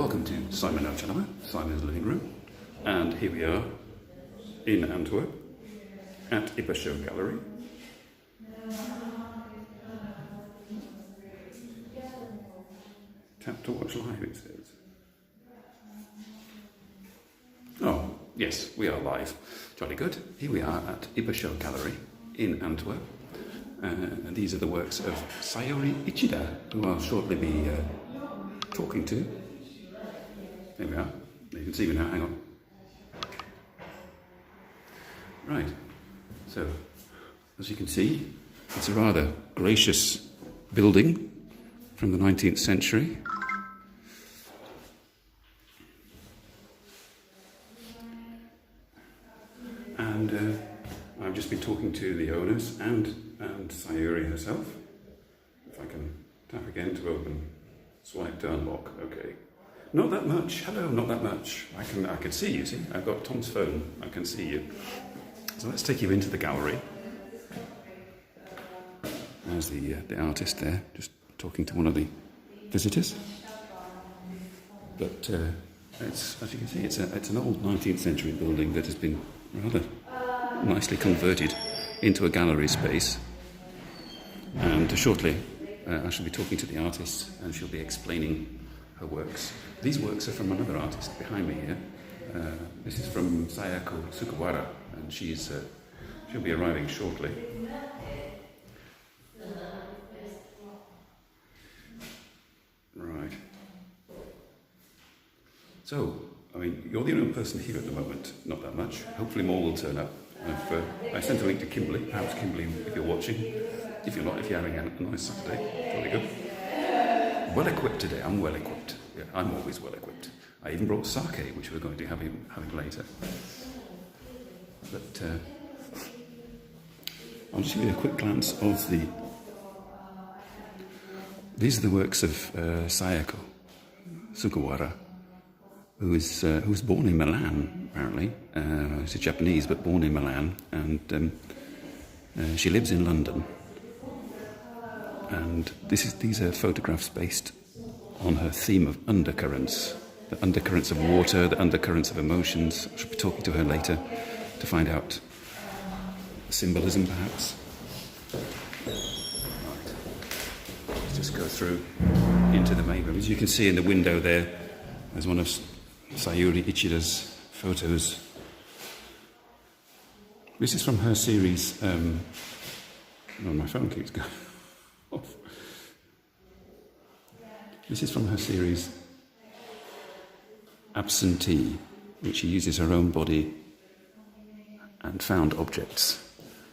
welcome to NoChaNoMa, Simon's living room, and here we are in Antwerp at IBASHO Gallery. Tap to watch live, it says. Oh, yes, we are live. Jolly good. Here we are at IBASHO Gallery in Antwerp. And these are the works of Sayuri Ichida, who I'll shortly be talking to. There we are. You can see me now, hang on. Right, so as you can see, it's a rather gracious building from the 19th century. And I've just been talking to the owners and Sayuri herself. If I can tap again to open, swipe to unlock, okay. Not that much, hello, not that much. I can see you, see? I've got Tom's phone, I can see you. So let's take you into the gallery. There's the artist there, just talking to one of the visitors. But as you can see, it's an old 19th century building that has been rather nicely converted into a gallery space. And shortly, I shall be talking to the artist, and she'll be explaining her works. These works are from another artist behind me here. This is from Sayako, Sugawara, and she'll be arriving shortly. Right. So, I mean, you're the only person here at the moment, not that much. Hopefully more will turn up. I sent a link to Kimberly, perhaps Kimberly, if you're watching. If you're not, if you're having a nice Saturday, jolly good. Well equipped today, I'm well equipped. Yeah, I'm always well equipped. I even brought sake, which we're going to be having later. But I'll just give you a quick glance of these are the works of Sayako, Sugawara, who was born in Milan, apparently. She's Japanese, but born in Milan, and she lives in London. And these are photographs based on her theme of undercurrents, the undercurrents of water, the undercurrents of emotions. I shall be talking to her later to find out symbolism, perhaps. Right. Let's just go through into the main room. As you can see in the window there's one of Sayuri Ichida's photos. This is from her series. My phone keeps going off. This is from her series Abscence, which she uses her own body and found objects.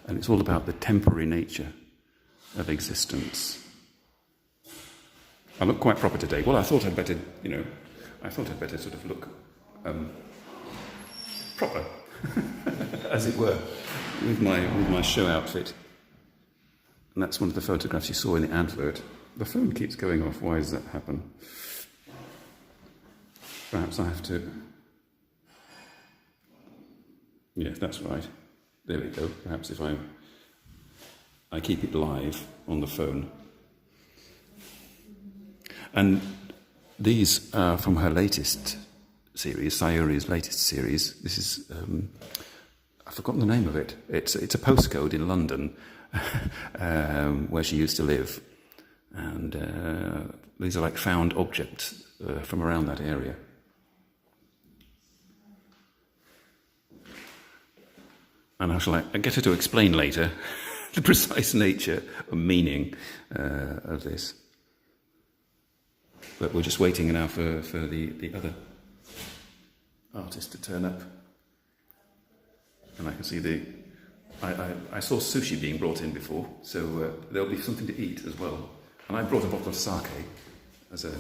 And it's all about the temporary nature of existence. I look quite proper today. Well, I thought I'd better sort of look proper, as it were, with my show outfit. And that's one of the photographs you saw in the advert. The phone keeps going off. Why does that happen? Perhaps I have to... Yes, that's right. There we go. Perhaps if I keep it live on the phone. And these are from her latest series, Sayuri's latest series. This is... I've forgotten the name of it. It's a postcode in London where she used to live. And these are like found objects from around that area. And I shall get her to explain later the precise nature or meaning of this. But we're just waiting now for the other artist to turn up. And I can see I saw sushi being brought in before, so there'll be something to eat as well. And I brought a bottle of sake as a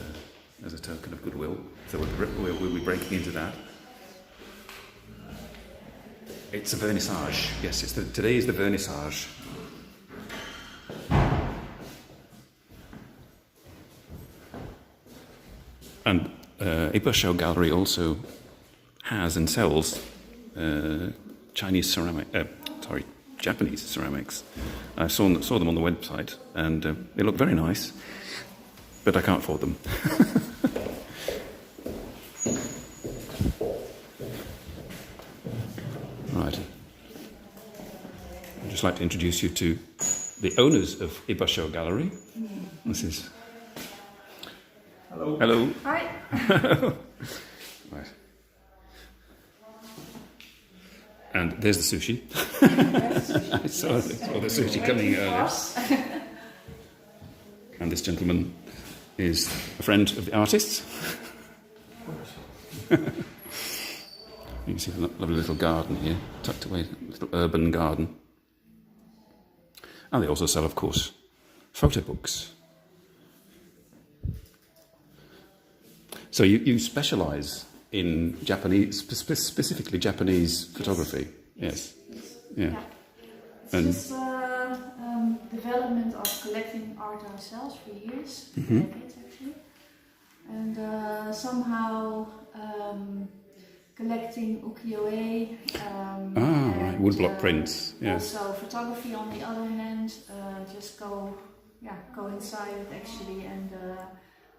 token of goodwill, so we'll be breaking into that. It's a vernissage, yes, today is the vernissage. And IBASHO Gallery also has and sells Japanese ceramics. I saw them on the website, and they look very nice, but I can't afford them. just like to introduce you to the owners of IBASHO Gallery. This is... Hello. Hello. Hi. Right. And there's the sushi. I saw the sushi coming earlier. And this gentleman is a friend of the artists. You can see the lovely little garden here, tucked away, a little urban garden. And they also sell, of course, photo books. So you specialise in Japanese, specifically Japanese photography, yes? Yeah. It's just development of collecting art ourselves for years, decades actually, and somehow collecting ukiyo-e, right, woodblock prints, yes. Also photography on the other hand, just coincided actually, and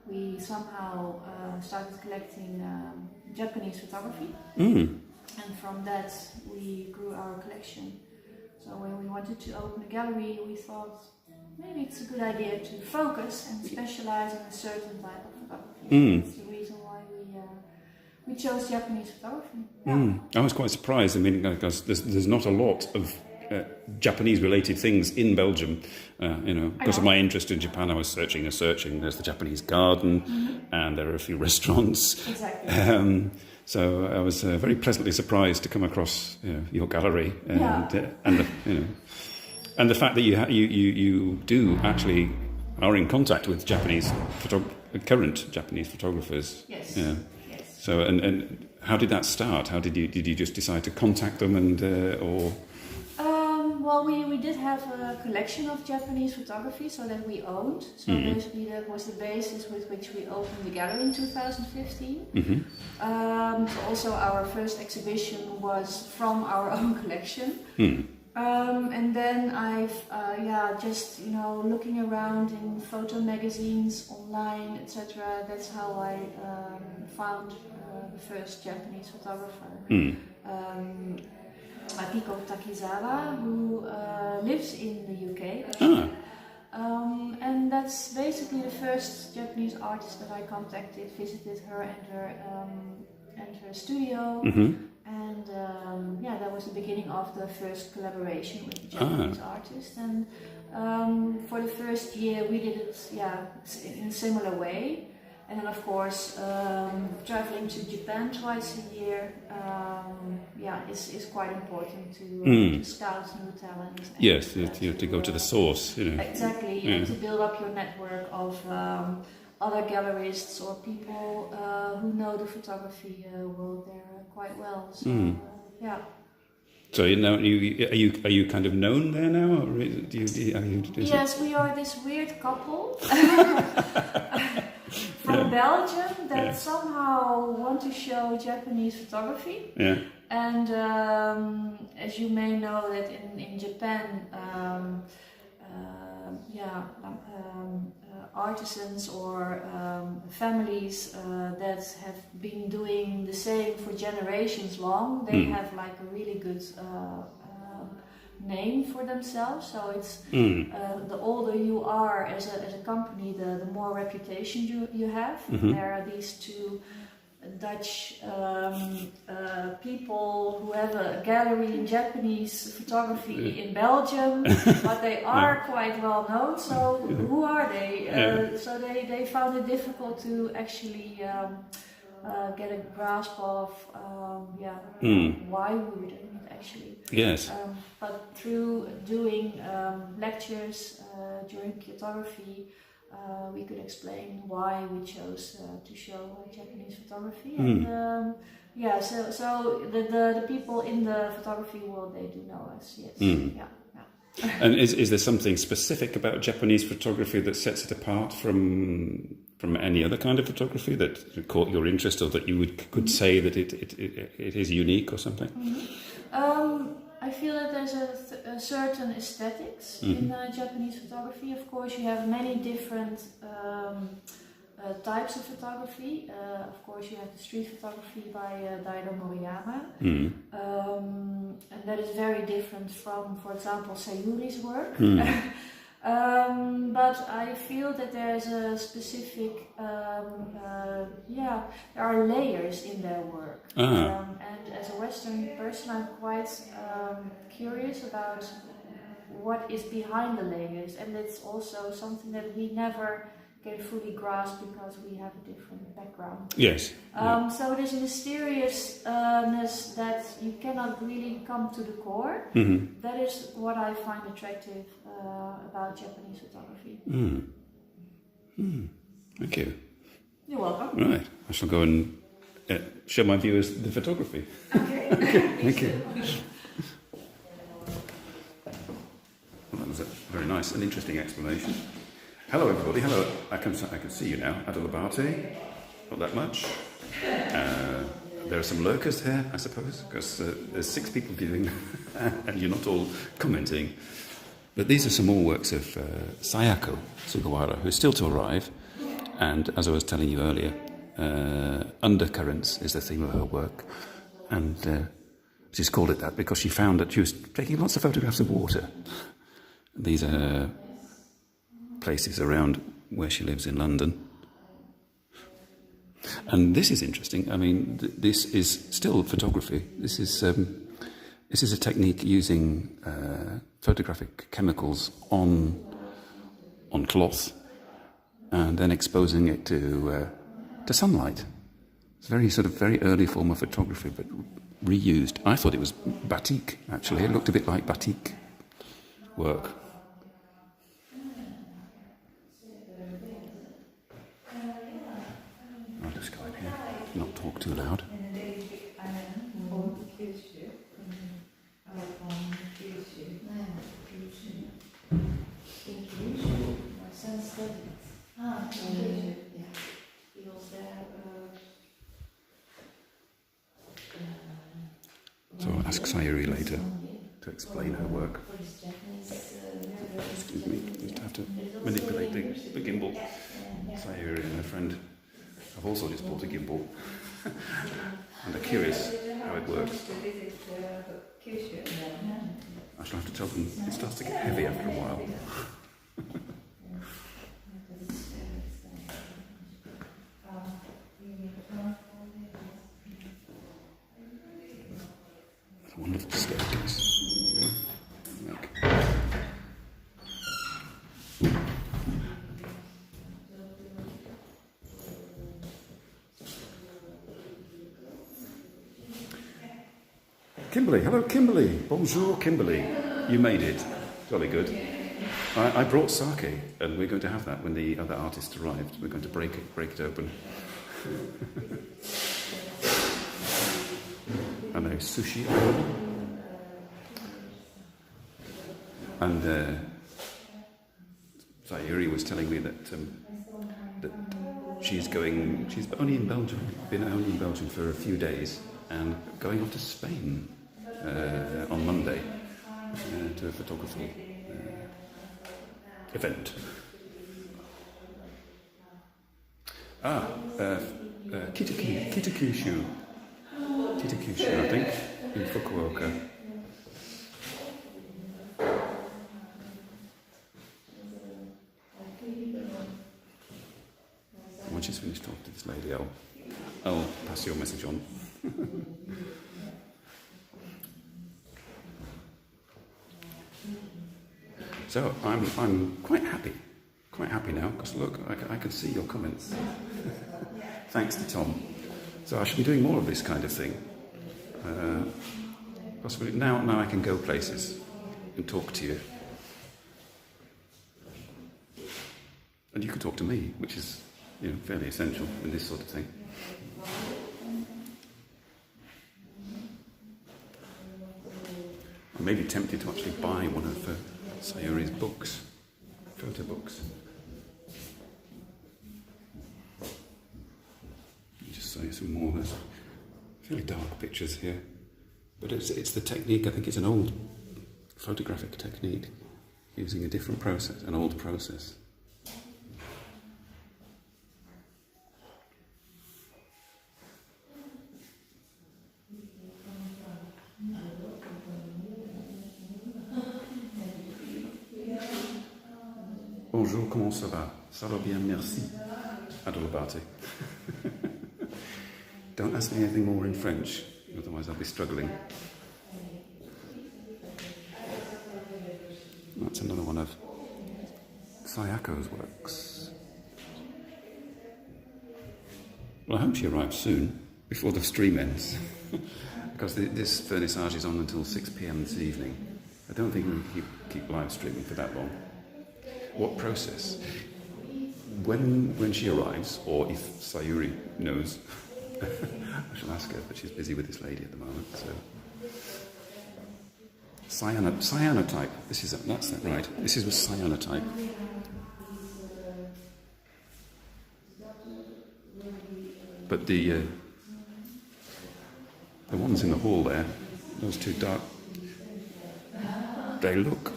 we somehow started collecting Japanese photography, and from that we grew our collection. So when we wanted to open a gallery, we thought maybe it's a good idea to focus and specialize in a certain type of photography. That's the reason why we chose Japanese photography. Yeah. I was quite surprised. I mean, because there's not a lot of Japanese-related things in Belgium. Because of my interest in Japan, I was searching. There's the Japanese garden, and there are a few restaurants. Exactly. So I was very pleasantly surprised to come across your gallery, and the fact that you do actually are in contact with current Japanese photographers. Yes. Yeah. Yes. So and how did that start? How did you just decide to contact them or? Well, we did have a collection of Japanese photography, so that we owned. So basically, that was the basis with which we opened the gallery in 2015. Also, our first exhibition was from our own collection. And then I've just looking around in photo magazines, online, etc. That's how I found the first Japanese photographer. Akiko Takizawa, who lives in the UK. And that's basically the first Japanese artist that I contacted, visited her and her studio. And that was the beginning of the first collaboration with the Japanese artist. And for the first year we did it in a similar way. And then, of course, traveling to Japan twice a year, is quite important to scout new talent. Yes, to go to the source. Exactly, and to build up your network of other gallerists or people who know the photography world there quite well. So, So are you kind of known there now? Or Yes, we are this weird couple. From Belgium that somehow want to show Japanese photography. Yeah. And as you may know that in Japan, artisans or families that have been doing the same for generations long, they have like a really good name for themselves. So it's the older you are as a company, the more reputation you have. There are these two Dutch people who have a gallery in Japanese photography in Belgium, but they are quite well known. So who are they? So they found it difficult to actually get a grasp of why we were doing it actually. Yes. But through doing lectures during photography, we could explain why we chose to show Japanese photography. And so the people in the photography world, they do know us. Yes. And is there something specific about Japanese photography that sets it apart from any other kind of photography that caught your interest, or that you could say that it is unique or something? I feel that there's a certain aesthetics in Japanese photography. Of course, you have many different types of photography. Of course, you have the street photography by Daido Moriyama, and that is very different from, for example, Sayuri's work. But I feel that there's a specific, there are layers in their work. And as a Western person, I'm quite curious about what is behind the layers, and it's also something that we never can fully grasp because we have a different background. Yes. So there's a mysteriousness that you cannot really come to the core. That is what I find attractive about Japanese photography. Thank you. You're welcome. Right, I shall go and show my viewers the photography. Okay. Thank you. Well, that was a very nice and interesting explanation. Hello everybody, hello, I can see you now, Adalabate, not that much. There are some lurkers here, I suppose, because there's 6 people viewing and you're not all commenting. But these are some more works of Sayako Sugawara, who's still to arrive, and as I was telling you earlier, undercurrents is the theme of her work, and she's called it that because she found that she was taking lots of photographs of water. These are places around where she lives in London. And this is interesting. I mean, this is still photography. This is a technique using photographic chemicals on cloth and then exposing it to sunlight. It's a very early form of photography, but reused. I thought it was batik, actually. It looked a bit like batik work. I'll just go in here, not talk too loud. So I'll ask Sayuri later to explain her work. Excuse me, just have to manipulate the gimbal. Sayuri and her friend have also just bought a gimbal and are curious how it works. I shall have to tell them it starts to get heavy after a while. It's a wonderful staircase. Look. Kimberly, hello Kimberly. Bonjour Kimberly. You made it. Jolly good. I brought sake and we're going to have that when the other artist arrived. We're going to break it open. And there's sushi. And Sayuri was telling me that she's only in Belgium, been only in Belgium for a few days and going off to Spain on Monday to a photography event. Kitakyushu, I think, in Fukuoka. When she's finished talking to this lady, I'll pass your message on. So I'm quite happy now, because look, I can see your comments. Thanks to Tom. So I should be doing more of this kind of thing. Possibly now I can go places and talk to you. And you can talk to me, which is, fairly essential in this sort of thing. I may be tempted to actually buy one of Sayuri's books, photo books. Just say some more. There's fairly dark pictures here, but it's the technique. I think it's an old photographic technique using a different process, an old process. bonjour, comment ça va? Ça va bien, merci. Adolabate. Don't ask me anything more in French, otherwise I'll be struggling. That's another one of Sayako's works. Well, I hope she arrives soon, before the stream ends, because this vernissage is on until 6 p.m. this evening. I don't think we can keep live streaming for that long. What process? When she arrives, or if Sayuri knows, I shall ask her, but she's busy with this lady at the moment. So, cyanotype. That's right. This is a cyanotype. But the ones in the hall there, those two dark, they look.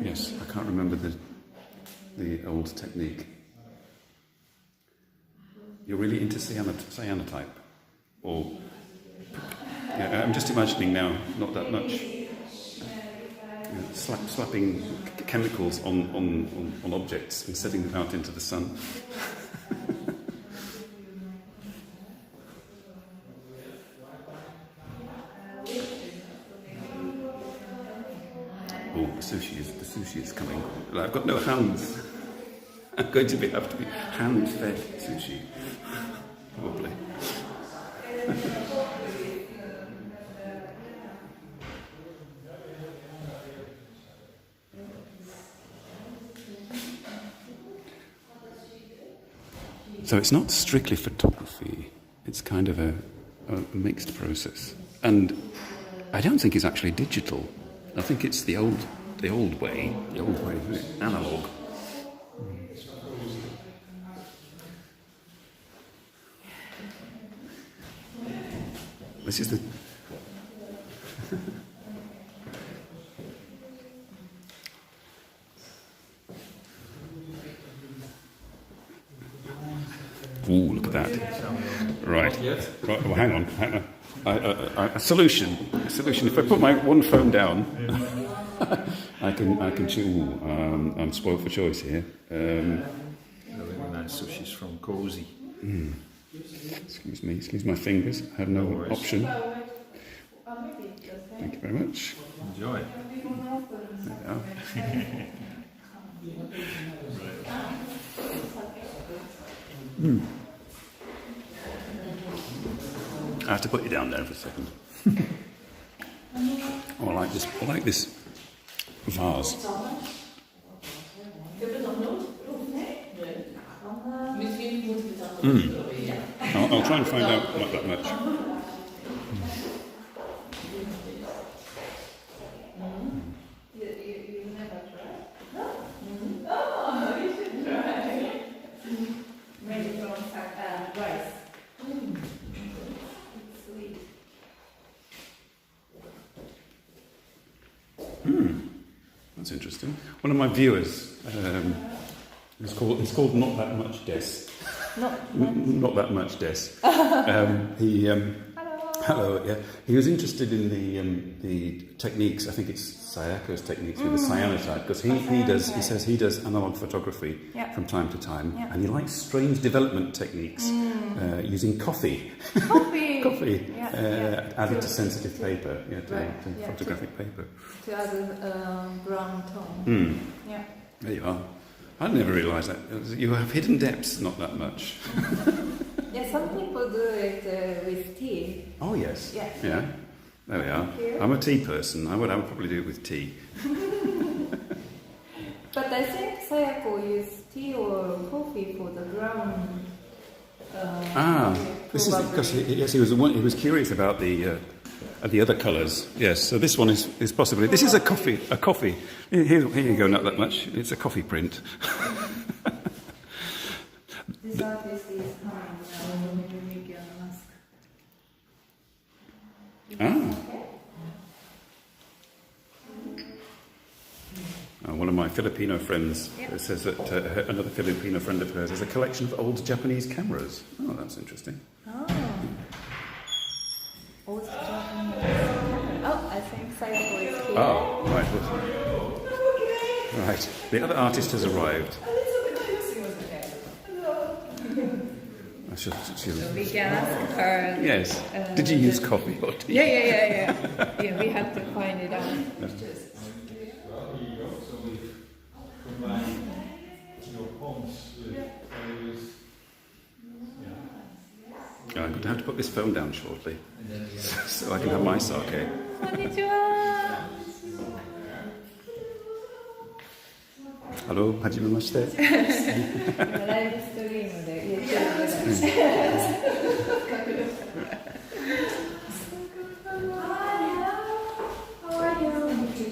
Yes, I can't remember the old technique. You're really into cyanotype, or yeah, I'm just imagining now, not that much. Slapping chemicals on objects and setting them out into the sun. Oh, the sushi is coming. I've got no hands. I'm going to have to be hand-fed sushi, probably. So it's not strictly photography. It's kind of a mixed process, and I don't think it's actually digital. I think it's the old way, analog. This is the. Ooh, look at that! Right. Well, hang on. A solution. If I put my one phone down, I can chew. I'm spoiled for choice here. Really nice sushis from Cozy. Excuse my fingers. I have no option. Thank you very much. Enjoy. There we are. I have to put you down there for a second. Oh, I like this vase. I'll try and find out not that much. That's interesting. One of my viewers, it's called Not That Much Des. Not that much Des. Hello. Yeah, he was interested in the techniques. I think it's Sayako's techniques with the cyanotype, because he says he does analog photography from time to time, and he likes strange development techniques using coffee. Added to sensitive paper, to photographic paper. To add a brown tone. Yeah. There you are. I never realised that. You have hidden depths, not that much. Yeah, some people do it with tea. Oh, yes. Yeah. There we are. I'm a tea person. I would probably do it with tea. But I think Sayako used tea or coffee for the ground. This is because he was curious about the other colours. Yes, so this one is possibly. This is a coffee. Here you go. Not that much. It's a coffee print. This artist is coming now. Maybe make you a mask. One of my Filipino friends says that another Filipino friend of hers has a collection of old Japanese cameras. Oh, that's interesting. Old Japanese camera. Oh, I think Sayako is here. Oh, right. Right, the other artist has arrived. So we can ask her. Yes. Did you use coffee or tea? Yeah. Yeah, we have to find it out. I'm going to have to put this phone down shortly, so I can have my sake. Konnichiwa. Hello, hajimemashite. ライブストリームで YouTube で。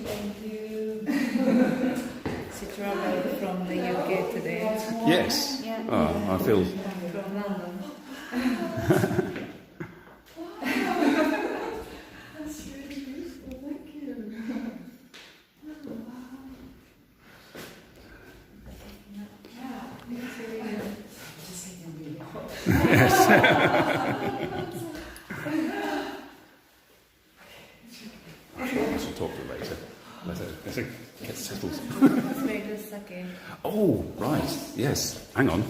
Thank you. She traveled from the UK today. Yes. Yeah. Oh, I feel. From London. That's really beautiful, thank you. I shall talk to her later. Let her get settled. Let's make this sake. Oh, right. Yes. Hang on.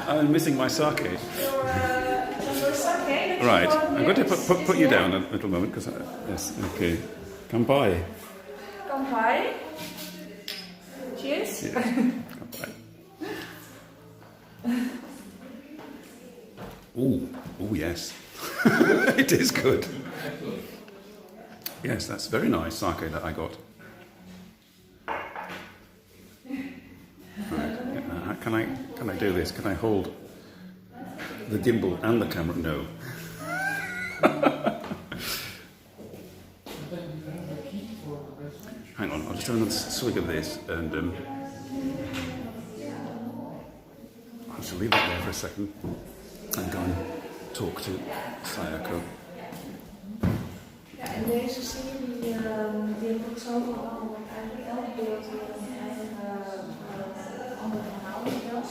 I'm missing my sake. Your sake. Right. I'm going to put you down a little moment because yes. Okay. Kanpai. Kanpai. Cheers. Yes. Kanpai. Oh, yes. It is good. Yes, that's very nice sake that I got. Right. Can I do this? Can I hold the gimbal and the camera? No. Hang on, I'll just have another swig of this and I shall leave that there for a second and go and talk to Sayako. Ja, en deze serie die heb ik zo gedaan, want eigenlijk elk beeld weer een eigen ander verhaal vertelt.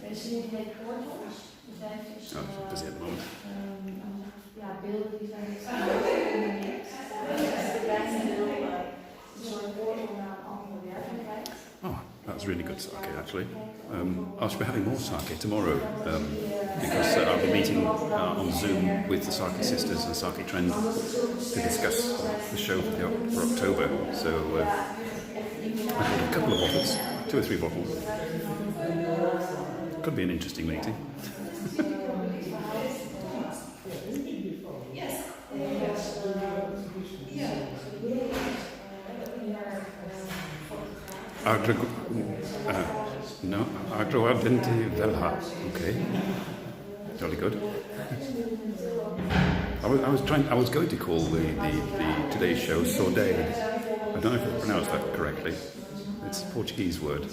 Deze serie heet Portals. Dus hij heeft dus Dat is het moment. ja, beelden die zijn gecombineerd. De kleine beelden, een soort portal naar een andere werkelijkheid. Oh, that's really good sake actually. I should be having more sake tomorrow because I'll be meeting on Zoom with the Sake Sisters and Sake Trend to discuss the show for October. So I got a couple of bottles, 2 or 3 bottles. Could be an interesting meeting. No, agroardenti velha. Okay, jolly good. I was going to call the today's show sordade. I don't know if I pronounced that correctly. It's a Portuguese word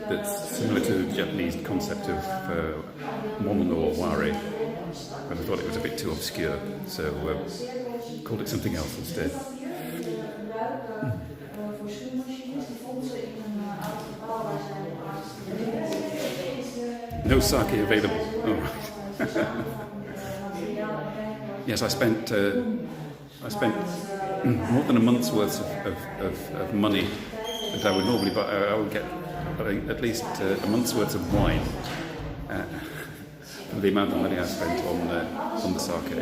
that's similar to the Japanese concept of mono or ware, but I thought it was a bit too obscure, so called it something else instead. No sake available. Oh, right. Yes, I spent more than a month's worth of money that I would normally buy. I would get at least a month's worth of wine for the amount of money I spent on the sake.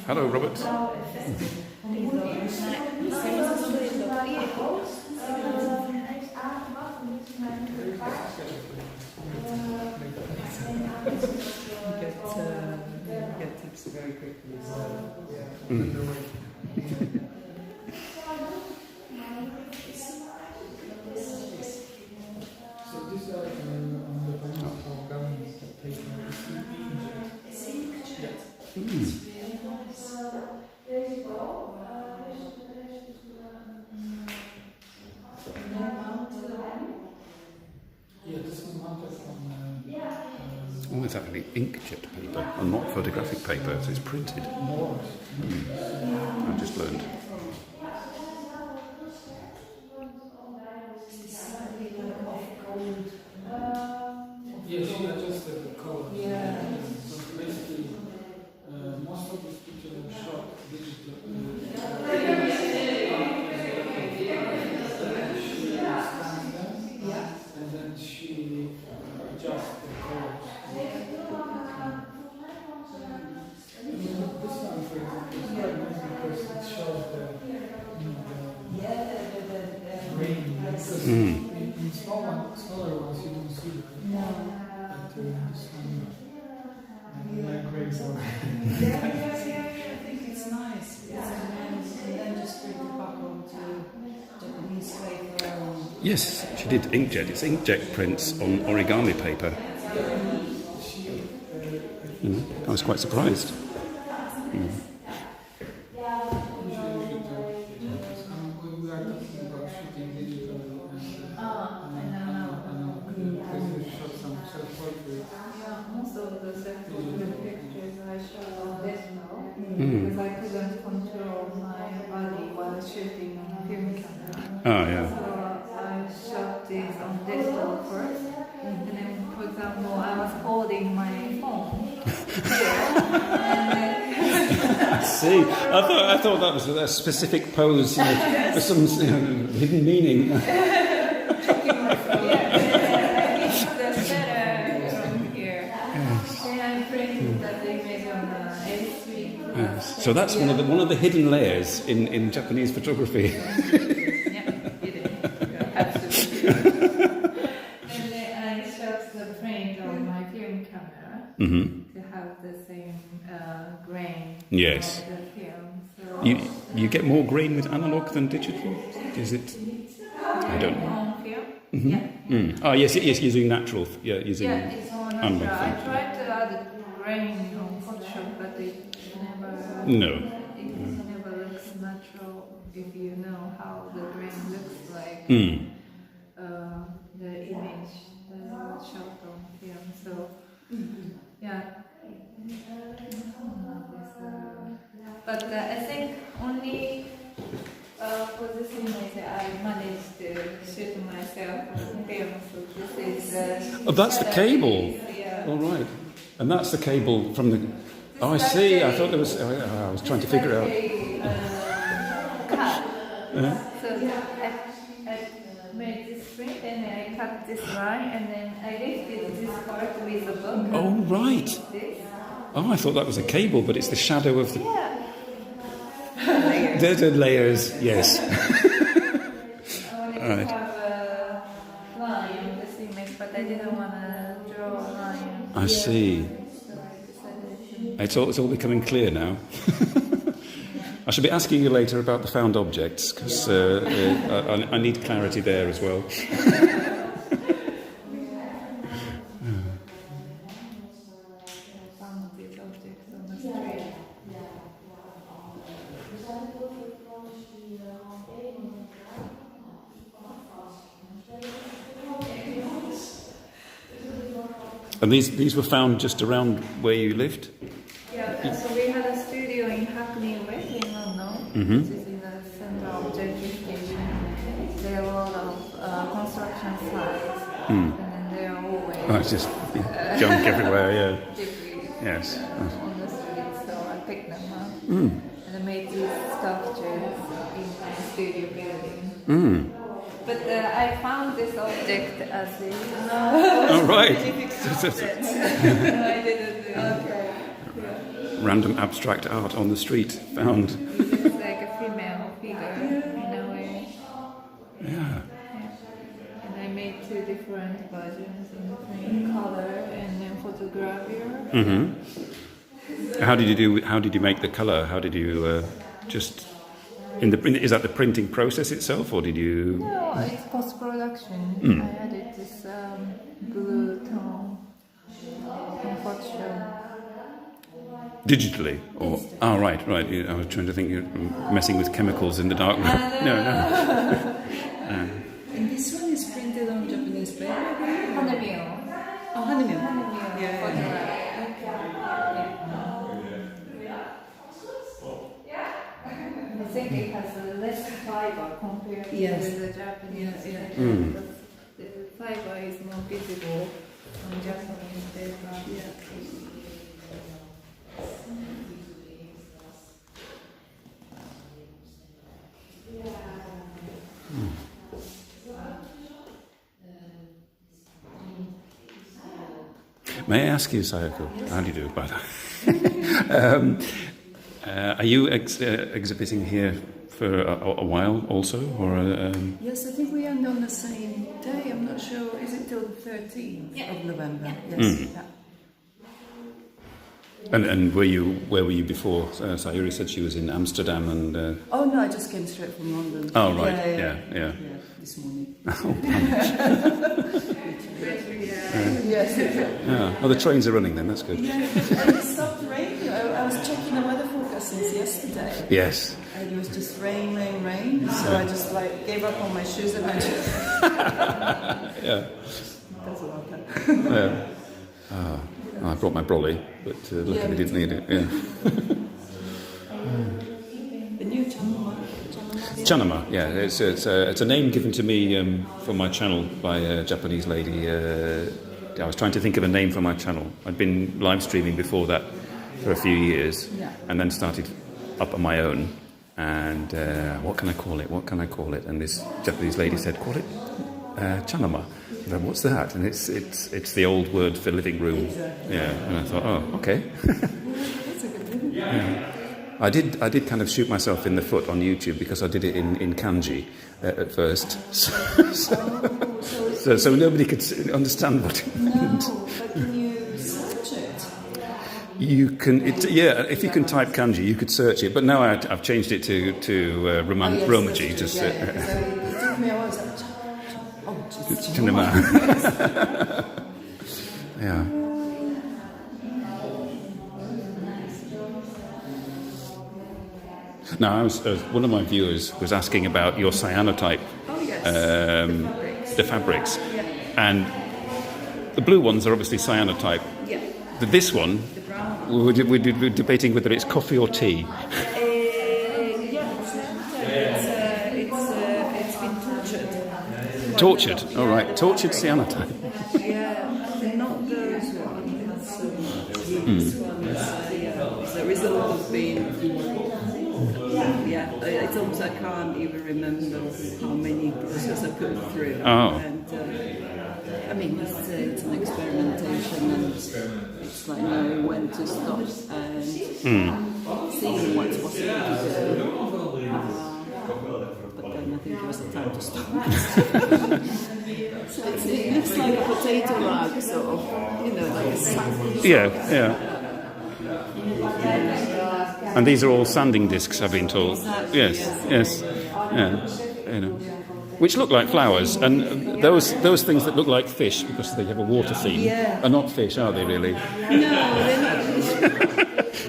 Hello, Robert. Get tips very quickly. So these are on the program page. Oh, it's actually inkjet paper and not photographic paper, so it's printed. I just learned. Yes. great one. I think it's nice. And then just bring the couple to Japanese flavor. Yes, she did inkjet. It's inkjet prints on origami paper. I was quite surprised. We are talking about shooting digitally and shot some self-portrait. Yeah, most of the self-portrait pictures I shot on digital because I couldn't control my body while shooting on film camera. Oh, yeah. So I shot these on digital first, and then, for example, I was holding my phone here, and then See, I thought that was a specific pose with some hidden meaning. the better from here. Then I printed that image on A3. Yes. So that's one of the hidden layers in Japanese photography. Yeah, it is. Absolutely. And then I shot the print on my film camera to have the same grain Yes. of the film. So You get more grain with analog than digital? Is it? I don't know. on film, yeah. Oh yes, it is using natural. Yeah, using. Yeah, it's on analog natural. I film. tried to add grain on Photoshop, but it never. No. It never looks natural if you know how the grain looks like. The image shot on film. So yeah. But I think only for this image I managed to shoot myself on film. So this is. Oh, that's the cable. Yeah. All right, and that's the cable from the. Oh, I see. I thought there was. I was trying to figure out. Cut. So I made this print and I cut this line and then I lifted this part with the book. Oh right. This. Oh, I thought that was a cable, but it's the shadow of the. Yeah. They're the layers. Yes. I wanted Right. to have a line on this image, but I didn't want to draw a line. I see. So I decided to. It's all becoming clear now. I shall be asking you later about the found objects because I need clarity there as well. Found these objects on the street. And these were found just around where you lived? Yeah, so we had a studio in Hackney West in London, which is in the center of gentrification. There are a lot of construction sites, and then there are always Oh, it's just junk everywhere, yeah. debris Yes. on the street, so I picked them up and I made these sculptures in the studio building. But I found this object as a Oh, right. no, I didn't do it. Random abstract art on the street found. It's like a female figure in a way. Yeah. And I made two different versions in the same color and then photogravure. How did you make the color? How did you just is that the printing process itself, or did you? No, it's post production. I added this blue tone from Photoshop. Digitally, or right. I was trying to think you're messing with chemicals in the dark. No. And this one is printed on Japanese paper? Hanamio. Oh, Hanamio. Yeah. I think it has a less fiber compared to the Japanese. The fiber is more visible on Japanese paper. May I ask you, Sayako, how do you do, by the way? Are you exhibiting here for a while also, or? Yes, I think we end on the same day. I'm not sure. Is it till the 13th of November? Yes. And where were you before? Sayuri said she was in Amsterdam and... Oh no, I just came straight from London. Oh, right, yeah. This morning. Oh, Yes. yeah. Oh, the trains are running then, that's good. Yeah, and it stopped raining. I was checking the weather forecast since yesterday. Yes. And it was just rain. So I just gave up on my shoes and I just... Yeah. That's a lot of Yeah. I brought my brolly, but luckily didn't need it. Yeah. The new ChaNoMa. NoChaNoMa, yeah. It's a name given to me for my channel by a Japanese lady. I was trying to think of a name for my channel. I'd been live streaming before that for a few years, and then started up on my own. And what can I call it? And this Japanese lady said, call it ChaNoMa. And I said, what's that? And it's the old word for living room. Exactly. Yeah. And I thought, oh, okay. That's a good name. Yeah. I did kind of shoot myself in the foot on YouTube because I did it in kanji at first, so nobody could understand what it meant. No, but can you search it? You can, if you can type kanji, you could search it. But now I've changed it to Romaji. Just it took me a while. It's ChaNoMa. Yeah. Now, one of my viewers was asking about your cyanotype, the fabrics, and the blue ones are obviously cyanotype. Yeah. This one, we're debating whether it's coffee or tea. It's been tortured. Tortured, all right, tortured cyanotype. Yeah, not those ones. These ones, the result has been. Yeah, it's almost I can't even remember how many processes I put through. Oh. And I mean, it's an experimentation, and it's like knowing when to stop and seeing what's possible to do. But then I think it was the time to stop. So it looks like a potato rag, sort of, like a sack. Yeah. And these are all sanding discs, I've been told. Exactly, Yes. Yeah. Which look like flowers, and those things that look like fish because they have a water theme are not fish, are they? Really? No, they're not.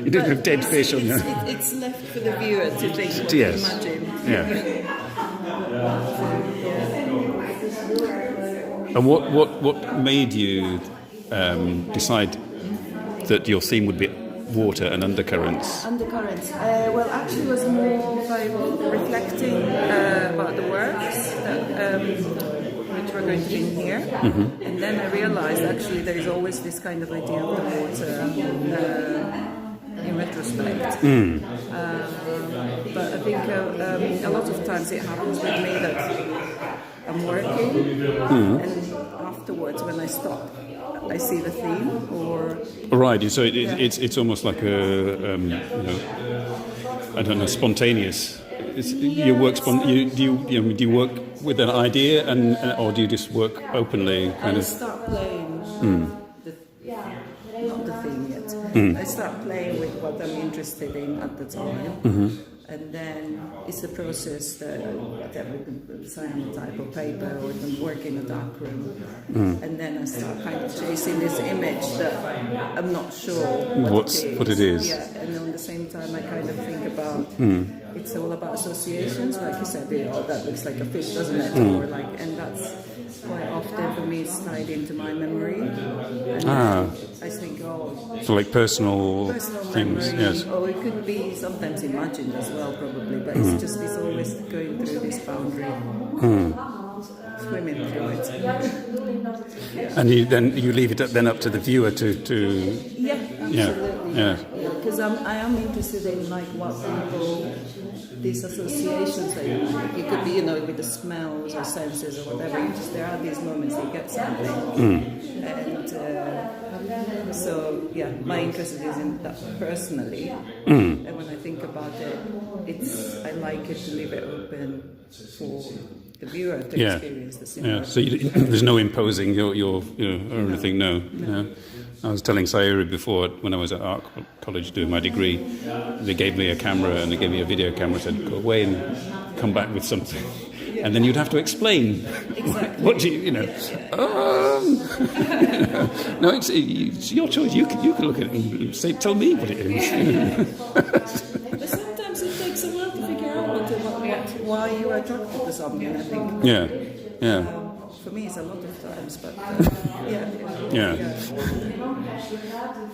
You don't have dead fish on your. It's left for the viewer to think. Yes. Imagine. Yeah. And what made you decide that your theme would be water and undercurrents? Undercurrents. Well, actually, it was more like reflecting about the works that, which were going to be in here, and then I realised actually there is always this kind of idea of the water in retrospect. But I think a lot of times it happens with me that I'm working, and afterwards when I stop, I see the theme, or right. So it's almost like a I don't know, spontaneous. Your work do you work with an idea or do you just work openly? I start playing. Not the theme yet. I start playing with what I'm interested in at the time. And then it's a process that whatever cyanotype or paper or even work in a dark room, and then I start kind of chasing this image that I'm not sure what it is. Yeah, and on the same time I kind of think about it's all about associations, like you said. That looks like a fish, doesn't it? Or and that's quite often for me it's tied into my memory. And I think, so like personal things, memory, yes. or it could be sometimes imagined as well, probably. But it's always going through this boundary, swimming through it. And you leave it up to the viewer to absolutely. Because I am interested in what people, these associations that you make. It could be with the smells or senses or whatever. There are these moments you get something, and so my interest is in that personally. And when I think about it, I like it to leave it open for the viewer to experience the cinema. Yeah. So there's no imposing your or anything. No. I was telling Sayuri before, when I was at art college doing my degree, they gave me a camera and they gave me a video camera, said, go away and come back with something. And then you'd have to explain. Exactly. What do you know? No, it's your choice. You can look at it and say, tell me what it is. But sometimes it takes a while to figure out why you are attracted to something, I think. Yeah, yeah. For me, it's a lot of times, but Yeah.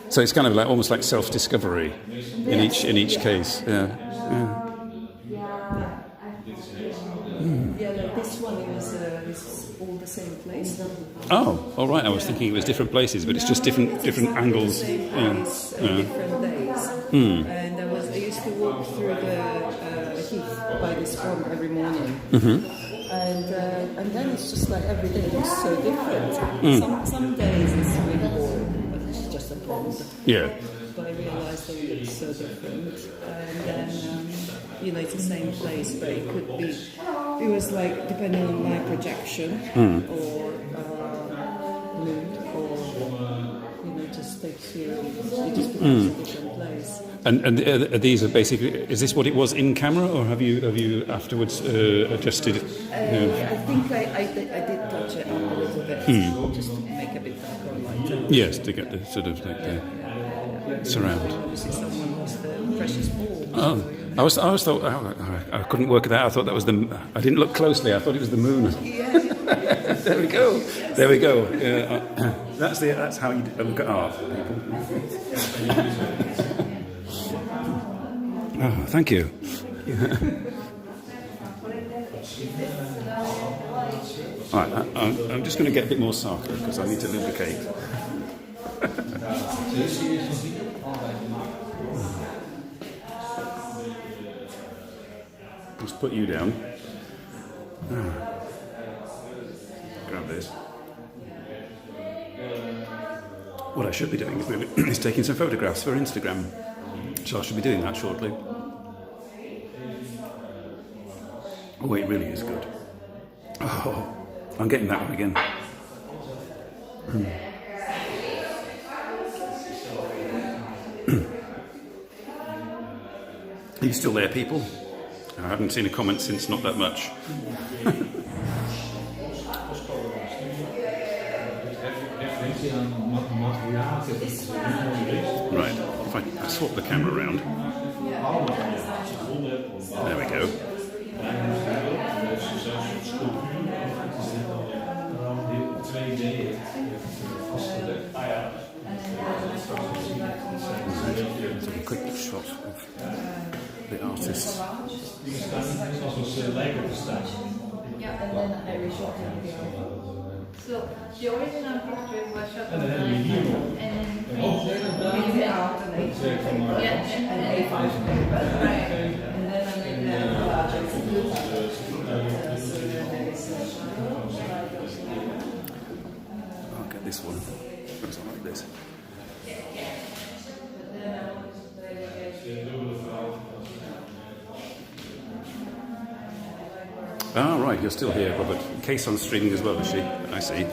So it's kind of like almost like self-discovery in each case. Yeah. Yeah, like this one is all the same place. Oh, all right. I was thinking it was different places, but it's just different angles. Same place, different days. And I used to walk through the heath by this pond every morning. And then it's just like every day looks so different. Some days it's really boring, but it's just a pond. Yeah. But I realised that it looks so different. And then, it's the same place, but it could be, it was like depending on my projection or mood or, just takes you, it just becomes a different place. And these are basically, is this what it was in camera, or have you afterwards adjusted? I think I did touch it up a little bit, just to make a bit darker or lighter. Yes, to get the sort of like the surround. Obviously, someone lost their precious ball. Oh, I always thought I couldn't work it out. I thought that was I didn't look closely. I thought it was the moon. There we go. That's how you look at art, people. Oh, thank you. All right, I'm just going to get a bit more sake because I need to lubricate. Let's put you down. Grab this. What I should be doing is taking some photographs for Instagram. So I should be doing that shortly. Oh, it really is good. Oh, I'm getting that one again. Are you still there, people? I haven't seen a comment since not that much. Right, if I swap the camera around. There we go. Let's have a quick shot of the artist. So the original picture was shot on the iPhone and then we made out later. And then I made the I'll get this one. Goes on like this. Ah, right, you're still here, Robert. Case on streaming as well, is she? I see.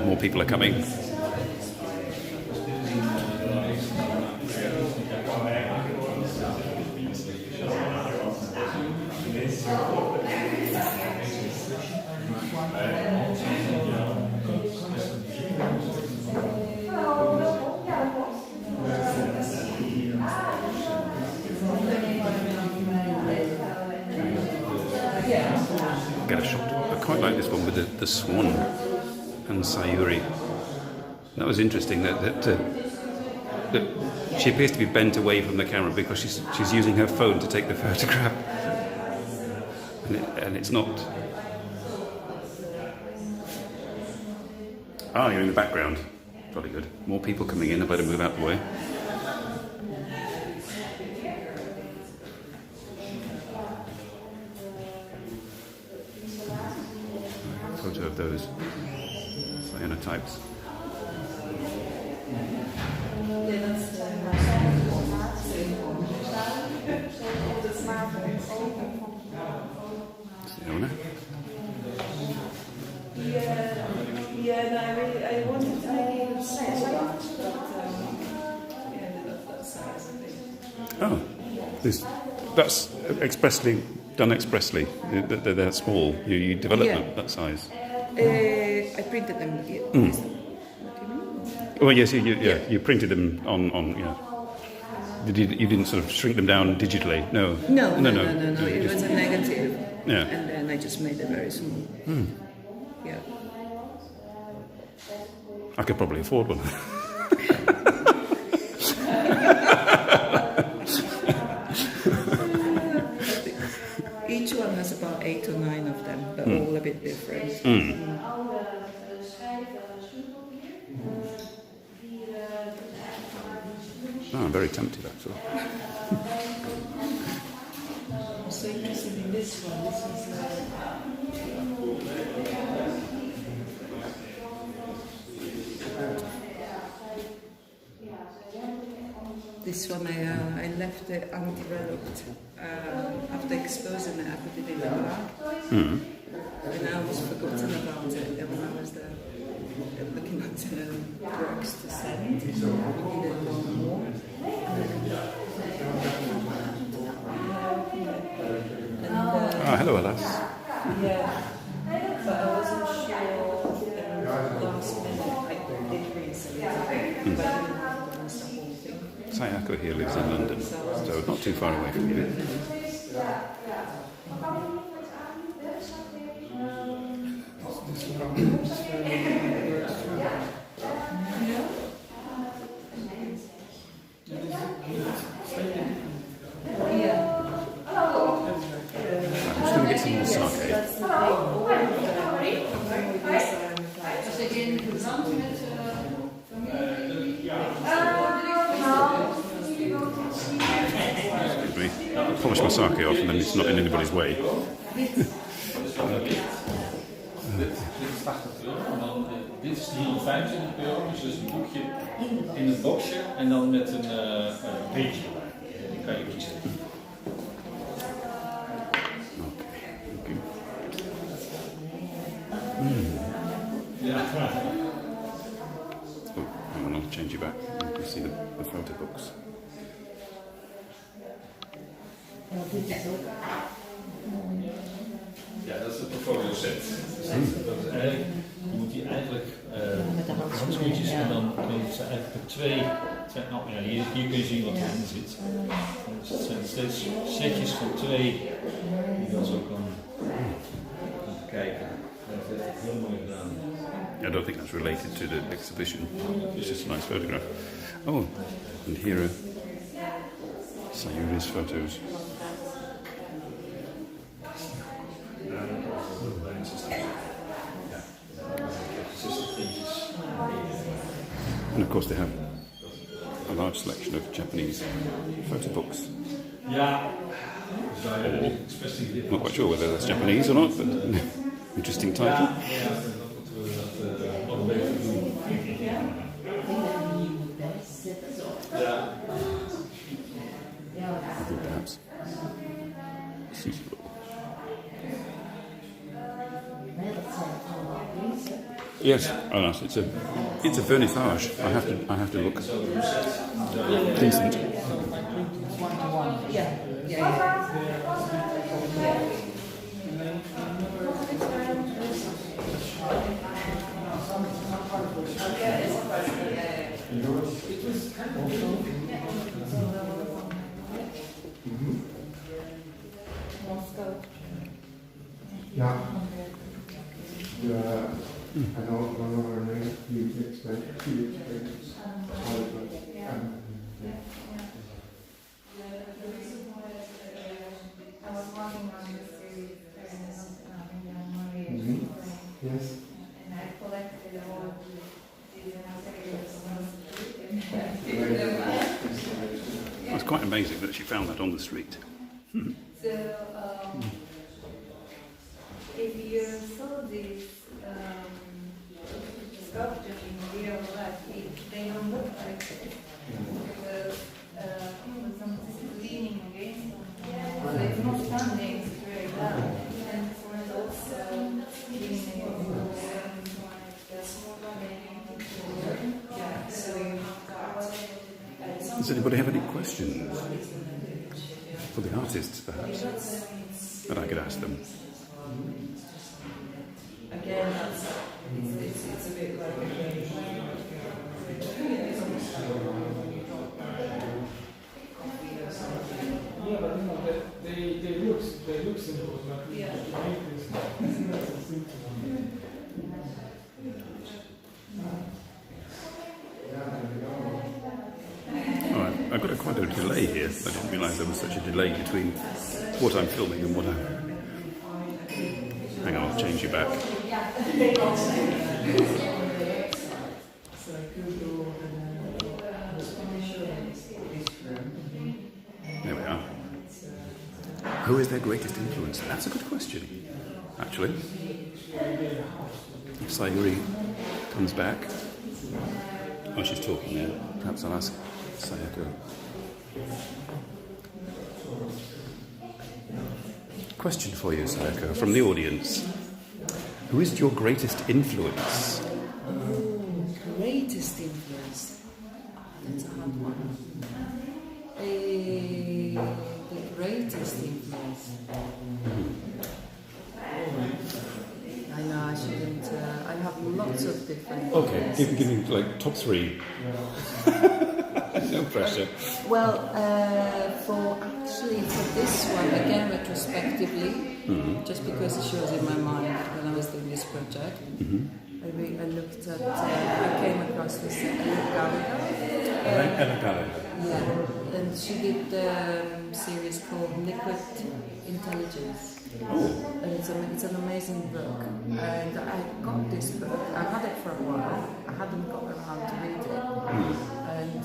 More people are coming. Get a shot. I quite like this one with the swan and Sayuri. That was interesting. That she appears to be bent away from the camera because she's using her phone to take the photograph, and it's not. Ah, you're in the background. Probably good. More people coming in. I better move out the way. Photo of those cyanotypes. Fiona? Yeah, no, I wanted to make it Oh, that's done expressly. They're that small. You develop them that size. I printed them. What do you mean? Well, yes, you printed them on. Yeah. You didn't sort of shrink them down digitally. No. No. It was a negative. Yeah. And then I just made it very small. Yeah. I could probably afford one. Each one has about 8 or 9 of them, but all a bit different. Oh, I'm very tempted, actually. I'm so interested in this one. This is This one I left it undeveloped. After exposing it, I put it in the bag. And I was forgotten about it. And when I was there looking at the works to send, we needed one more. Hello, Alas. Yeah, but I wasn't sure last minute. I did research, but I didn't have the whole thing. Sayako here lives in London, so not too far away from you. I'm just going to get some more sake. Excuse me. I'll polish my sake off and then it's not in anybody's way. Dit is 325 euro, dus dat is een boekje in een boxje en dan met een beetje. Die kan je kiezen. Ja. Oh, hang on, I'll change you back. You can see the photo books. Ja, dat is het portfolio set. Dat is eigenlijk, je moet die eigenlijk handschoentjes en dan kun je ze eigenlijk per 2. Nou, ja, hier kun je zien wat erin zit. Dus het zijn steeds setjes van 2 die je dan zo kan kijken. Dat is echt heel mooi gedaan. I don't think that's related to the exhibition. It's just a nice photograph. Oh, and here are Sayuri's photos. And of course they have a large selection of Japanese photo books. Yeah. Not quite sure whether that's Japanese or not, but interesting title. I think perhaps. Yes, alas, it's a vernissage. I have to look decent. Yeah. I know one of our names, you explain I was working on the series Yes. and I collected all these It's quite amazing that she found that on the street. So, if you saw this sculpture in real life, they don't look like this. Because this is leaning against something. So it's not standing straight down. And it's also leaning against something. So you have got Does anybody have any questions for the artists, perhaps, that I could ask them? Again, it's a bit like yeah, but you know, they look simple, but yeah. I've got quite a delay here. I didn't realise there was such a delay between what I'm filming and what I'm... Hang on, I'll change you back. There we are. Who is their greatest influence? That's a good question, actually. If Sayuri comes back... Oh, she's talking there. Perhaps I'll ask Sayako. Question for you, Sayako, from the audience. Who is your greatest influence? Greatest influence? That's a hard one. The greatest influence? I know I shouldn't... I have lots of different... Okay, give me like top 3. No pressure. Well, for this one, again retrospectively, just because it shows in my mind when I was doing this project, I looked at, I came across this Ella Gallagher. Yeah, and she did a series called Liquid Intelligence. Oh. And it's an amazing book. And I got this book, I had it for a while, I hadn't got around to read it. And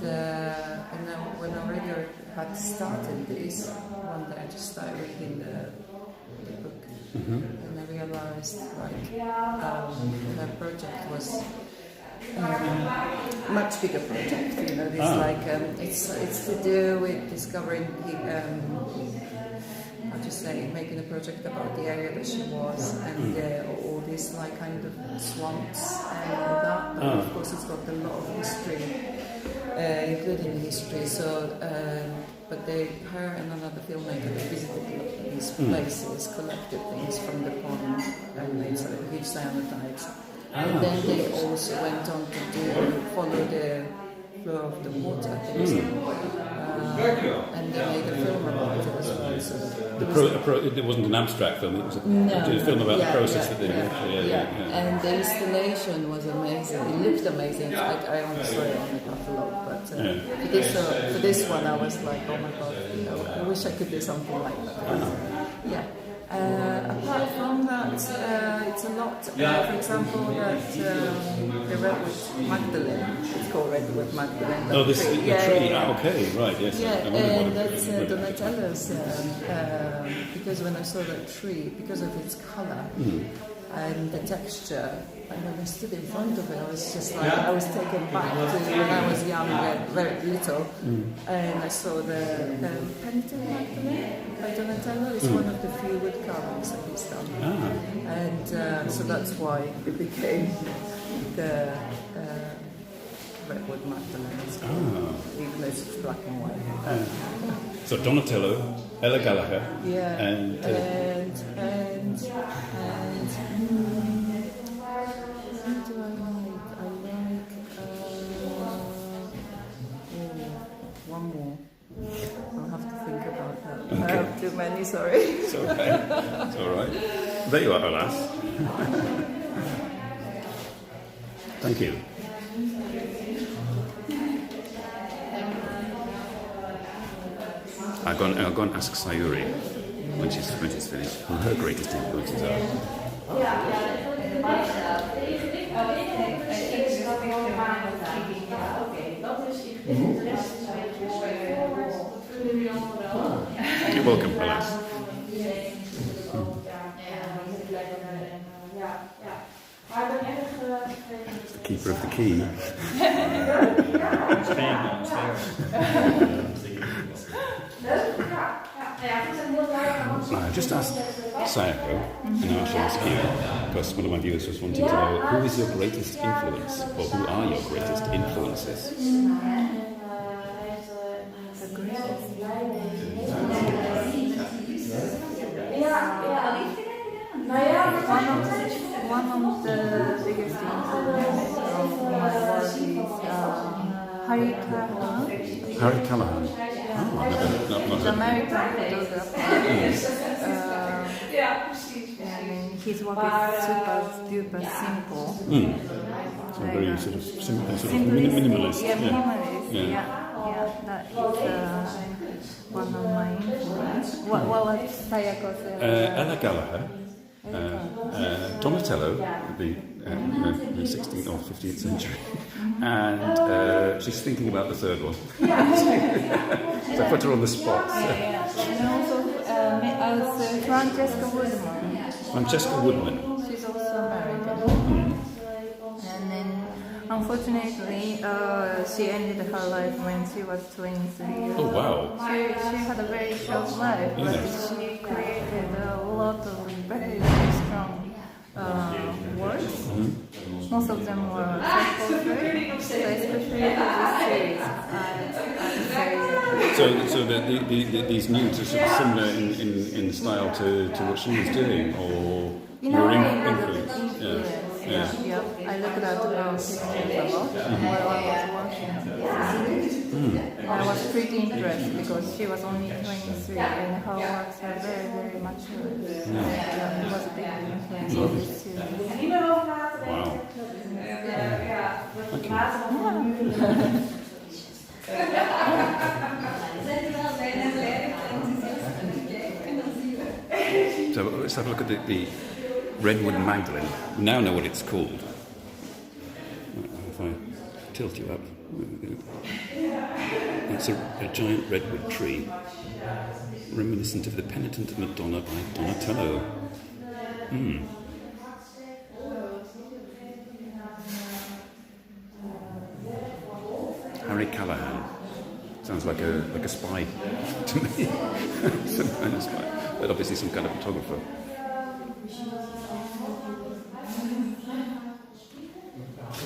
then when I already had started this, one day I just started reading the book. And I realized her project was much bigger project. You know, it's to do with discovering making a project about the area that she was and all these like kind of swamps and all that. But of course, it's got a lot of history, including history. So, but her and another filmmaker, they visited these places, collected things from the pond, and made sort of huge cyanotypes. And then they also went on to follow the flow of the water. And they made a film about it as well. So it wasn't an abstract film, it was a film about the process that they did. And the installation was amazing. It looked amazing. I only saw it on the catalogue, but for this one I was like, oh my god, I wish I could do something like that. Apart from that, it's a lot. For example, the Redwood Magdalene. It's called Redwood Magdalene. The tree. Okay, right, yes. Yeah, and that's Donatello's. Because when I saw that tree, because of its colour and the texture, and when I stood in front of it, I was just like, I was taken back to when I was young, very little, and I saw the Painted Magdalene by Donatello. It's one of the few wood carvings that he's done. And so that's why it became the Redwood Magdalene, even though it's black and white. So Donatello, Ella Gallagher, and who do I like? I like one more. I'll have to think about that. Okay. I have too many, sorry. It's okay. It's all right. There you are, alas. Thank you. I'll go and ask Sayuri when she's finished who her greatest influences are. You're welcome, alas. It's the keeper of the key. I just asked Sayako, and I shall ask you, because one of my viewers was wanting to know who is your greatest influence, or who are your greatest influences? Harry Callahan. Oh, I never, not He's heard. American photographer. And his work is super duper simple. So very sort of Simplistic. minimalist. Yeah, minimalist. Yeah. Yeah. That is one of my influences. What was Sayako say? Ella Gallagher, Donatello, the 16th or 15th century, and she's thinking about the third one. So I put her on the spot. And also Francesca Woodman. Francesca Woodman. She's also American. And then, unfortunately, she ended her life when she was 23 years Oh old. wow! She had a very short life, but Yes. she created a lot of very, very strong works. Most of them were self-portrait, so especially for this series, I'd say So these nudes are sort of similar in style to what she was doing, or your influence. Yeah. I looked at her pictures a lot while I was working on this. I was pretty impressed because she was only 23 and her works are very, very mature. Yeah, it was a big influence on this series. Wow. Thank you. So let's have a look at the Redwood Magdalene. We now know what it's called. If I tilt you up. It's a giant redwood tree, reminiscent of the Penitent Madonna by Donatello. Harry Callahan. Sounds like a spy to me. Some kind of spy. But obviously some kind of photographer.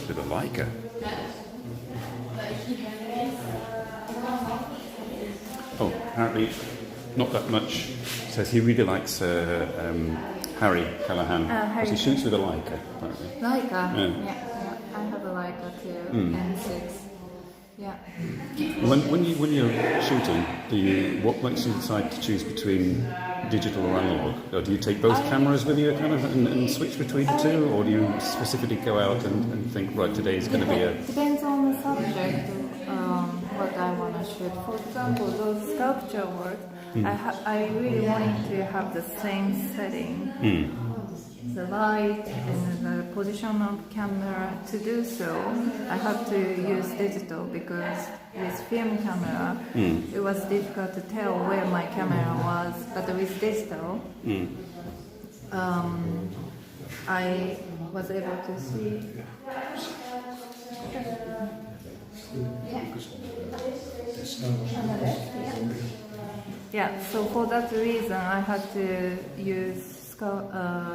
With a Leica. Oh, apparently not that much. Says he really likes Harry Callahan. Because he shoots with a Leica, apparently. Leica? Yeah. I have a Leica too, and 6. Yeah. When you're shooting, what makes you decide to choose between digital or analog? Or do you take both cameras with you kind of and switch between the two, or do you specifically go out and think, right, today is going to be a... Depends on the subject, what I want to shoot. For example, those sculpture work, I really wanted to have the same setting. The light and the position of camera. To do so, I have to use digital because with film camera, it was difficult to tell where my camera was. But with digital, I was able to see. Yeah, so for that reason, I had to use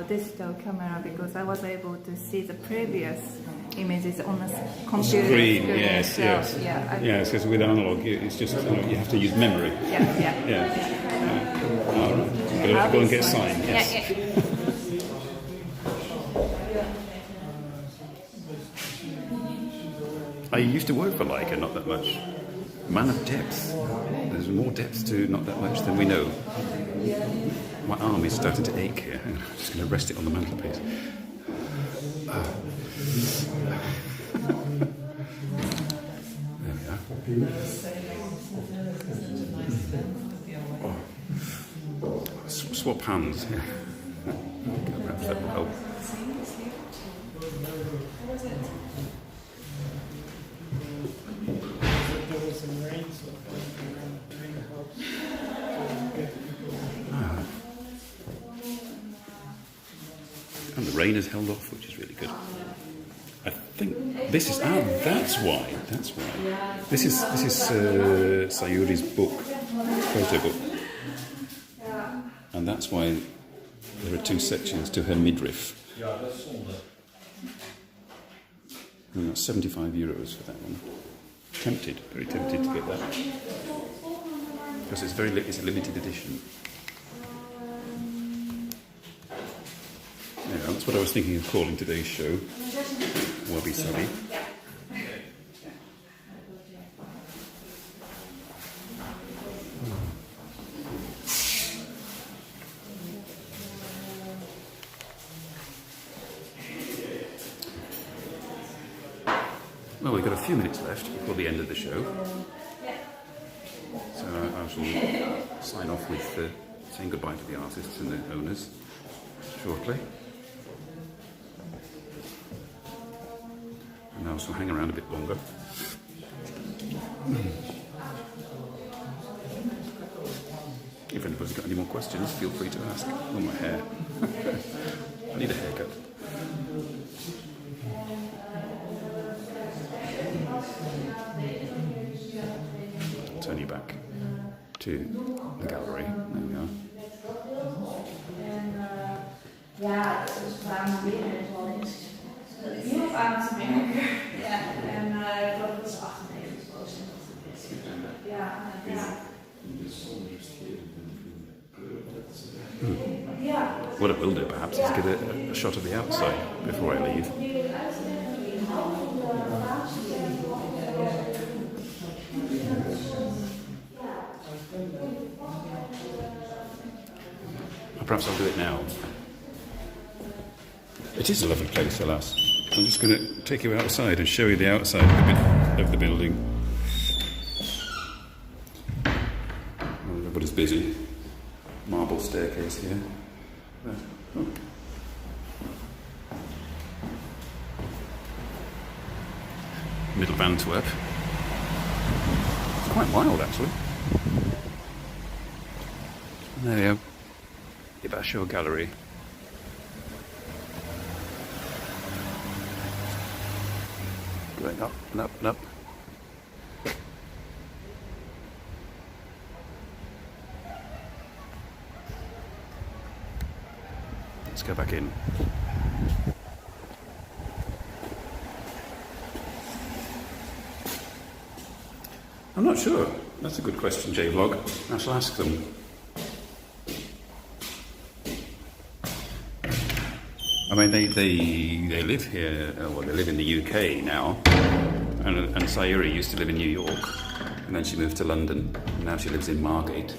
digital camera because I was able to see the previous images on the computer Screen, yes, so, yes. Yeah, because with analog, it's just, you have to use memory. Yeah. All right. Go and get a sign, yes. Yeah. I used to work for Leica, not that much. Man of depth. There's more depth to not that much than we know. My arm is starting to ache here. I'm just going to rest it on the mantelpiece. There we are. Swap hands. Perhaps that will help. There was some rain, so around 3 house to get people. And the rain has held off, which is really good. I think this is that's why. This is Sayuri's book, photo book, and that's why there are 2 sections to her midriff. Ja, dat is zonde. And that's €75 for that one. Very tempted to get that because it's it's a limited edition. Yeah, that's what I was thinking of calling today's show. Wabi Sabi. Well, we've got a few minutes left before the end of the show. So I shall sign off with saying goodbye to the artists and the owners shortly. And I shall hang around a bit longer. If anybody's got any more questions, feel free to ask. Oh, my hair. I need a haircut. Turn you back to the gallery. There we are. Ja, dat is waarom binnen wel eens heel aan te merken. Ja, en ik geloof dat is 98%. Ja, ja. What it will do, perhaps, is get a shot of the outside before I leave. Or perhaps I'll do it now. It is a lovely place, alas. I'm just going to take you outside and show you the outside of the building. Well, everybody's busy. Marble staircase here. Oh. Middle of Antwerp. It's quite wild, actually. There you go. IBASHO Gallery. Going up and up and up. Let's go back in. I'm not sure. That's a good question, J-Vlog. I shall ask them. I mean, they live here, well, they live in the UK now, and Sayuri used to live in New York, and then she moved to London, and now she lives in Margate.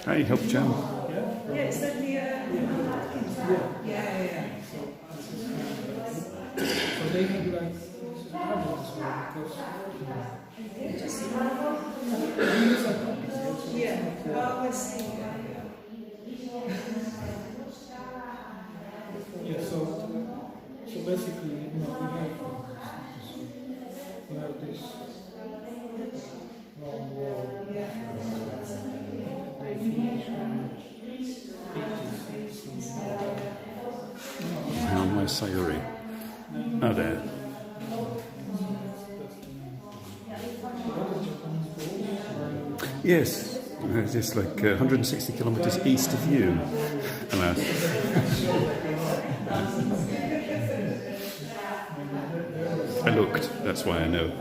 Hi, help Jam. Yeah, is that the... Yeah. So they have like problems because Yeah, well, we'll see. yeah, so basically, we have this long wall. They finish Where's Sayuri? Oh, there. Yes, just like 160 kilometres east of you. I looked, that's why I know.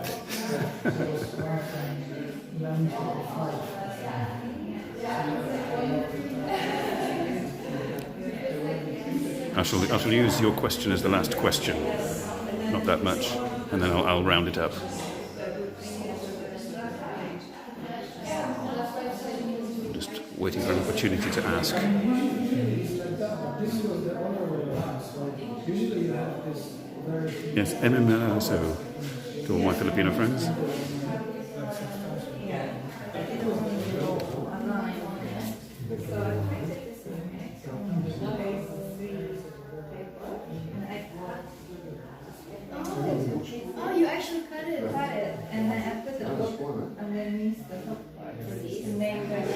I shall use your question as the last question, not that much, and then I'll round it up. I'm just waiting for an opportunity to ask. Yes, so to all my Filipino friends. Oh, you actually cut it, and then I put the book underneath the top part, and then you guys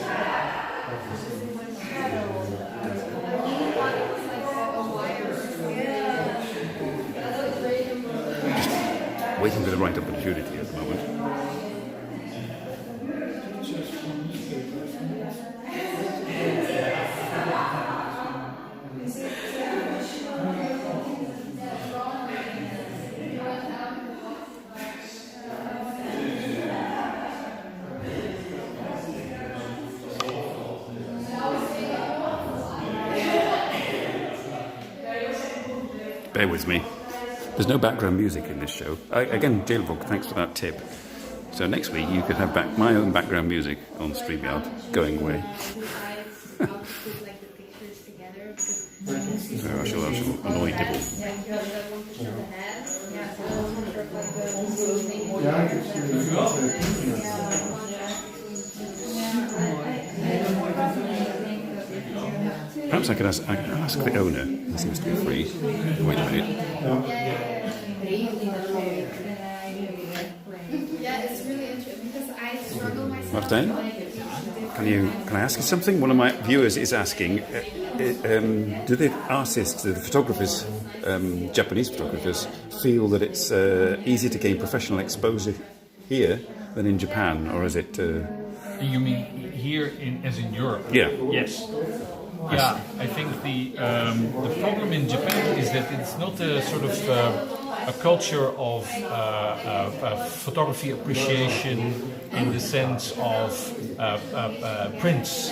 Waiting for the right opportunity at the moment. Bear with me. There's no background music in this show. Again, Jailvog, thanks for that tip. So next week you could have my own background music on StreamYard going away. So I shall annoy Dibble. Perhaps I could ask the owner. He seems to be free. Wait a minute. Yeah, it's really interesting because I struggle myself. Martin, can I ask you something? One of my viewers is asking, do the artists, the photographers, Japanese photographers, feel that it's easier to gain professional exposure here than in Japan, or is it? You mean here as in Europe? Yeah. Yes. Yeah, I think the problem in Japan is that it's not a sort of a culture of photography appreciation in the sense of prints.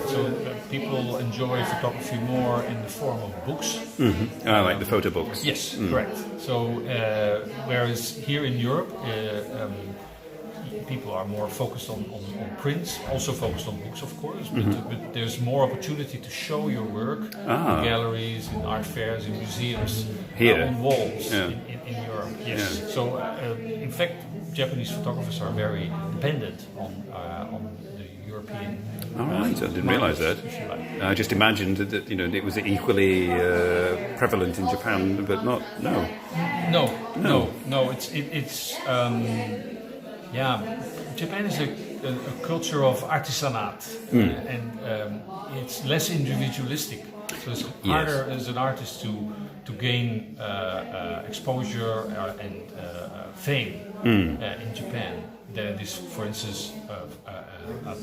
So people enjoy photography more in the form of books. Mm-hmm. Like the photo books. Yes, correct. So whereas here in Europe, people are more focused on prints, also focused on books, of course, but there's more opportunity to show your work in galleries, in art fairs, in museums, here on walls in Europe. Yes. Yeah. So, in fact, Japanese photographers are very dependent on the European. All right, I didn't realise that. I just imagined that it was equally prevalent in Japan, but not. No. It's. Japan is a culture of artisanat, and it's less individualistic. So it's harder as an artist to gain exposure and fame in Japan than it is, for instance,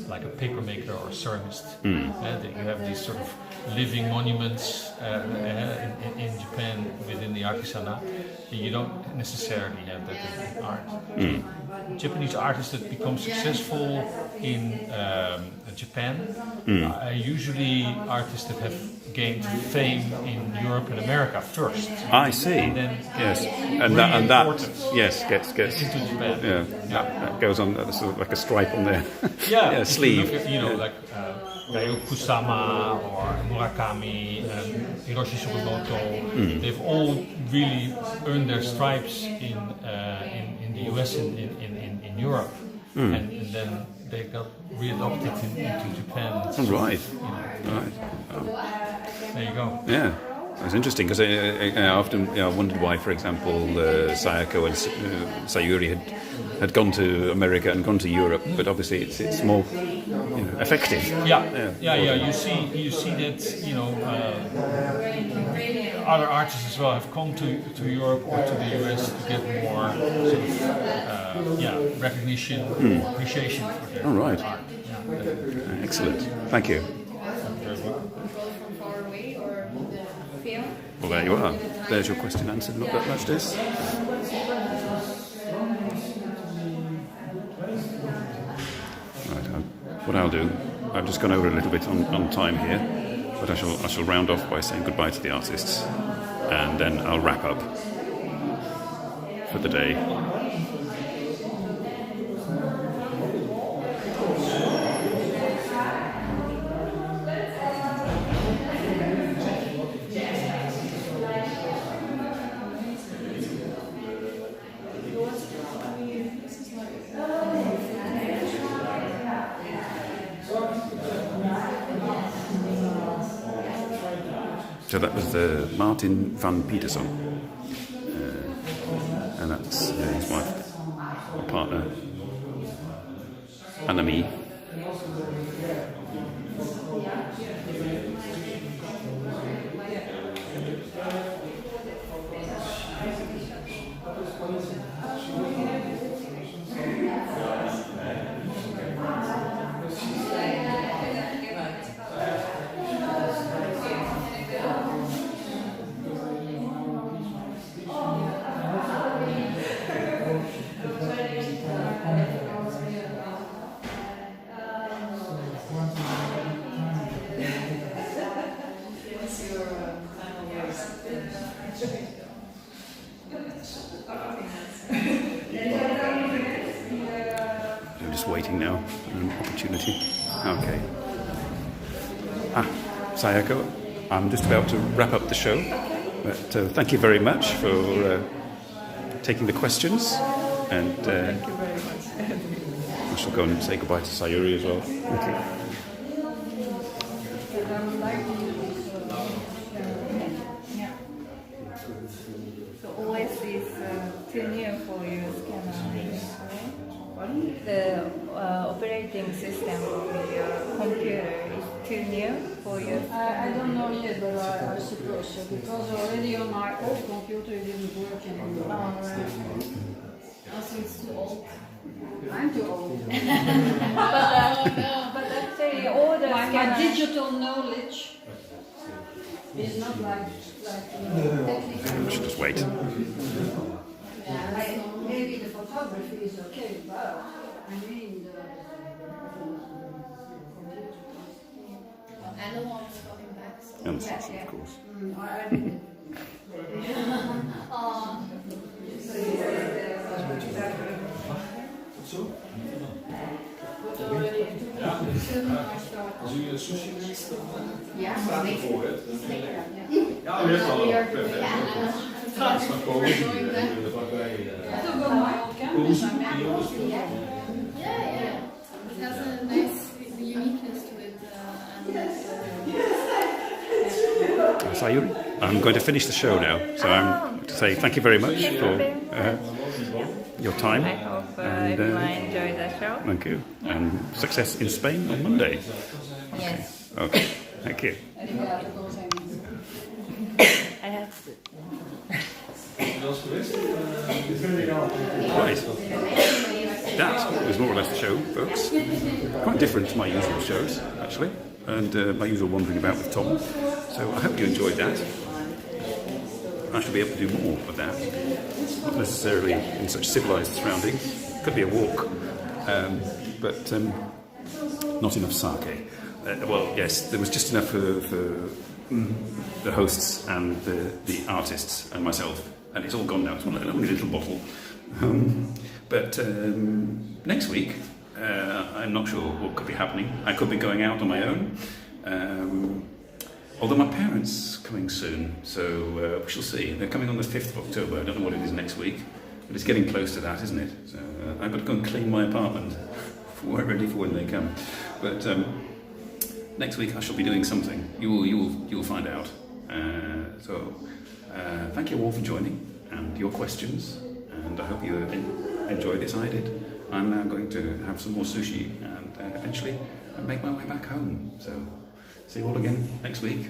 like a paper maker or a ceramist. You have these sort of living monuments in Japan within the artisanat. You don't necessarily have that in art. Japanese artists that become successful in Japan are usually artists that have gained fame in Europe and America first. I see. And then yes, and that yes gets into Japan. Yeah, that goes on sort of like a stripe on their sleeve. Look at, like Ryo Kusama or Murakami, Hiroshi Sugimoto, they've all really earned their stripes in the US and in Europe, and then they got readopted into Japan. Right. There you go. Yeah. That's interesting because I often wondered why, for example, Sayako and Sayuri had gone to America and gone to Europe, but obviously it's more effective. Yeah. You see that other artists as well have come to Europe or to the US to get more sort of recognition, appreciation for their art. Yeah. Excellent. Thank you. From far away or film? Well, there you are. There's your question answered. Not that much, this. Right. What I'll do, I've just gone over a little bit on time here, but I shall round off by saying goodbye to the artists, and then I'll wrap up for the day. So that was Martin van Peterson, and that's his wife, or partner, Anami. meeting now, an opportunity. Okay. Sayako, I'm just about to wrap up the show, but thank you very much for taking the questions, and Thank you very much. I shall go and say goodbye to Sayuri as well. Okay. So always is too new for you scanner. The operating system of your computer is too new for you. I don't know yet, but I suppose so, because already on my old computer it didn't work anymore. Oh, right. Also, it's too old. I'm too old. But actually, all the My scanners. digital knowledge is not like technical. I should just wait. Maybe the photography is okay, but I mean the computer. And the one is coming back. So. And of course. I didn't. But already in 2007 I started. Als u sushi wenst, dan Ja, staat er voor het. Ja, we we hebben al are perfect. doing Dan komen we vlakbij. I took on my old cameras. I made it. It has a nice uniqueness to it. Sayuri, I'm going to finish the show now, so I'm to say thank you very much for your time. I hope and, everyone enjoyed the show. Thank you, and success in Spain on Monday. Yes. Okay, thank you. I have to. Right. That was more or less the show, folks. Quite different to my usual shows, actually, and my usual wandering about with Tom. So I hope you enjoyed that. I shall be able to do more of that. Not necessarily in such civilised surroundings. Could be a walk, but not enough sake. Well, yes, there was just enough for the hosts and the artists and myself, and it's all gone now. It's only a little bottle. But next week, I'm not sure what could be happening. I could be going out on my own. Although my parents are coming soon, so we shall see. They're coming on the 5th of October. I don't know what it is next week, but it's getting close to that, isn't it? So I've got to go and clean my apartment ready for when they come. But next week I shall be doing something. You'll find out. So thank you all for joining and your questions, and I hope you enjoyed this. I did. I'm now going to have some more sushi and eventually make my way back home. So see you all again next week.